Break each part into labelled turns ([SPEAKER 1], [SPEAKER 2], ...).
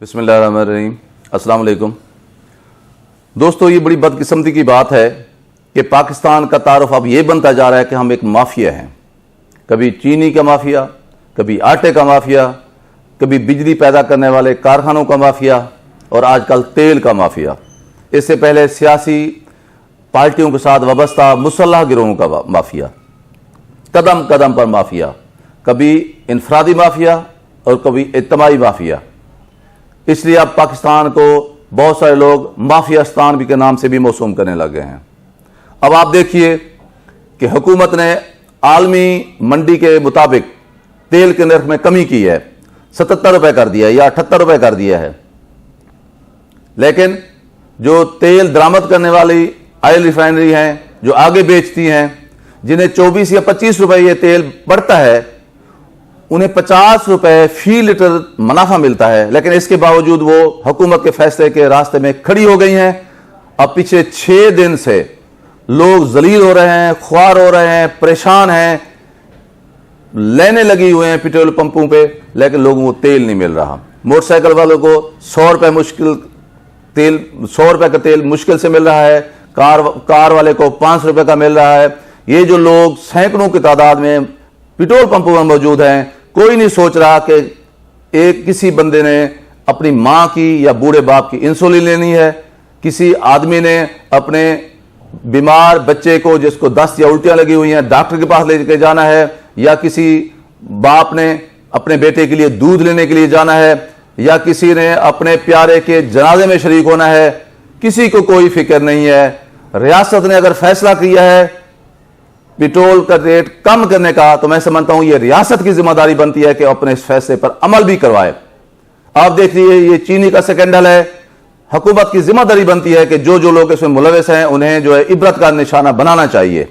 [SPEAKER 1] बिस्मिल्लाहिर्रहमानिर्रहीम। अस्सलाम वालेकुम दोस्तों, ये बड़ी बदकिस्मती की बात है कि पाकिस्तान का तारुफ अब ये बनता जा रहा है कि हम एक माफिया हैं। कभी चीनी का माफिया, कभी आटे का माफिया, कभी बिजली पैदा करने वाले कारखानों का माफिया और आजकल तेल का माफिया। इससे पहले सियासी पार्टियों के साथ वाबस्ता मुसल्लह गिरोहों का माफिया। कदम कदम पर माफिया, कभी इनफरादी माफिया और कभी इज्तिमाई माफिया। इसलिए अब पाकिस्तान को बहुत सारे लोग माफियास्तान भी के नाम से भी मौसूम करने लगे हैं। अब आप देखिए कि हुकूमत ने आलमी मंडी के मुताबिक तेल के नर्ख में कमी की है, 77 रुपये कर दिया है या 78 रुपये कर दिया है। लेकिन जो तेल दरामद करने वाली ऑयल रिफाइनरी हैं, जो आगे बेचती हैं, जिन्हें 24 या 25 रुपये ये तेल पड़ता है, उन्हें 50 रुपये फी लीटर मुनाफा मिलता है। लेकिन इसके बावजूद वो हुकूमत के फैसले के रास्ते में खड़ी हो गई हैं। अब पिछले 6 दिन से लोग जलील हो रहे हैं, ख्वार हो रहे हैं, परेशान हैं, लेने लगी हुए हैं पेट्रोल पंपों पे, लेकिन लोगों को तेल नहीं मिल रहा। मोटरसाइकिल वालों को 100 रुपये का तेल मुश्किल से मिल रहा है, कार वाले को 500 रुपये का मिल रहा है। ये जो लोग सैकड़ों की तादाद में पेट्रोल पंपों में मौजूद हैं, कोई नहीं सोच रहा कि किसी बंदे ने अपनी मां की या बूढ़े बाप की इंसुलिन लेनी है, किसी आदमी ने अपने बीमार बच्चे को जिसको दस्त या उल्टियां लगी हुई हैं डॉक्टर के पास लेके जाना है, या किसी बाप ने अपने बेटे के लिए दूध लेने के लिए जाना है, या किसी ने अपने प्यारे के जनाजे में शरीक होना है। किसी को कोई फिक्र नहीं है। रियासत ने अगर फैसला किया है पेट्रोल का रेट कम करने का, तो मैं समझता हूं यह रियासत की जिम्मेदारी बनती है कि अपने इस फैसले पर अमल भी करवाए। आप देख लीजिए, ये चीनी का स्कैंडल है। हुकूमत की जिम्मेदारी बनती है कि जो जो लोग इसमें मुलविस हैं उन्हें जो है इबरत का निशाना बनाना चाहिए।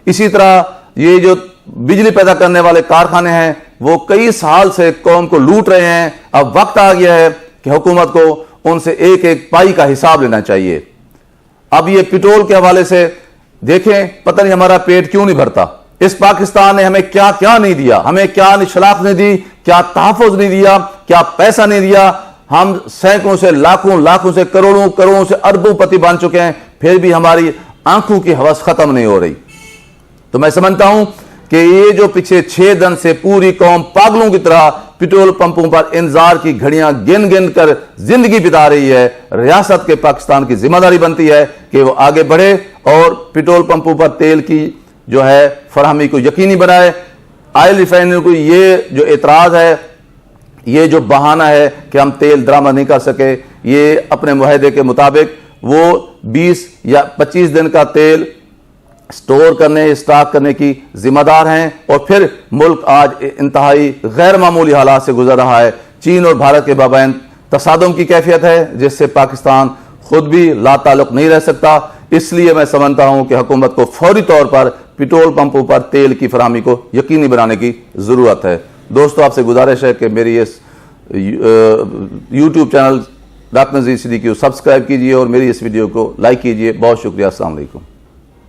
[SPEAKER 1] इसी तरह ये जो बिजली पैदा करने वाले कारखाने हैं, वो कई साल से कौम को लूट रहे हैं। अब वक्त आ गया है कि हुकूमत को उनसे एक एक पाई का हिसाब लेना चाहिए। अब ये पेट्रोल के हवाले से देखें, पता नहीं हमारा पेट क्यों नहीं भरता। इस पाकिस्तान ने हमें क्या क्या नहीं दिया, हमें क्या शनाख्त नहीं दी, क्या तहफ़्फ़ुज़ नहीं दिया, क्या पैसा नहीं दिया। हम सैकड़ों से लाखों से करोड़ों से अरबों पति बन चुके हैं, फिर भी हमारी आंखों की हवस खत्म नहीं हो रही। तो मैं समझता हूं कि ये जो पिछले 6 दिन से पूरी कौम पागलों की तरह पेट्रोल पंपों पर इंतजार की घड़ियां गिन गिन कर जिंदगी बिता रही है, रियासत के पाकिस्तान की जिम्मेदारी बनती है कि वो आगे बढ़े और पेट्रोल पंपों पर तेल की जो है फराहमी को यकीनी बनाए। ऑयल रिफाइनरी को ये जो एतराज है, ये जो बहाना है कि हम तेल दरामद नहीं कर सके, ये अपने मुआहदे के मुताबिक वो 20 या 25 दिन का तेल स्टोर करने, स्टॉक करने की जिम्मेदार हैं। और फिर मुल्क आज इंतहाई गैर मामूली हालात से गुजर रहा है। चीन और भारत के बाबैन तसादुम की कैफियत है, जिससे पाकिस्तान खुद भी लाताल्लुक नहीं रह सकता। इसलिए मैं समझता हूं कि हुकूमत को फौरी तौर पर पेट्रोल पंपों पर तेल की फराहमी को यकीनी बनाने की जरूरत है। दोस्तों, आपसे गुजारिश है कि मेरी इस यूट्यूब चैनल डॉक्टर नज़ीर सिद्दीकी को सब्सक्राइब कीजिए और मेरी इस वीडियो को लाइक कीजिए। बहुत शुक्रिया। अस्सलाम वालेकुम।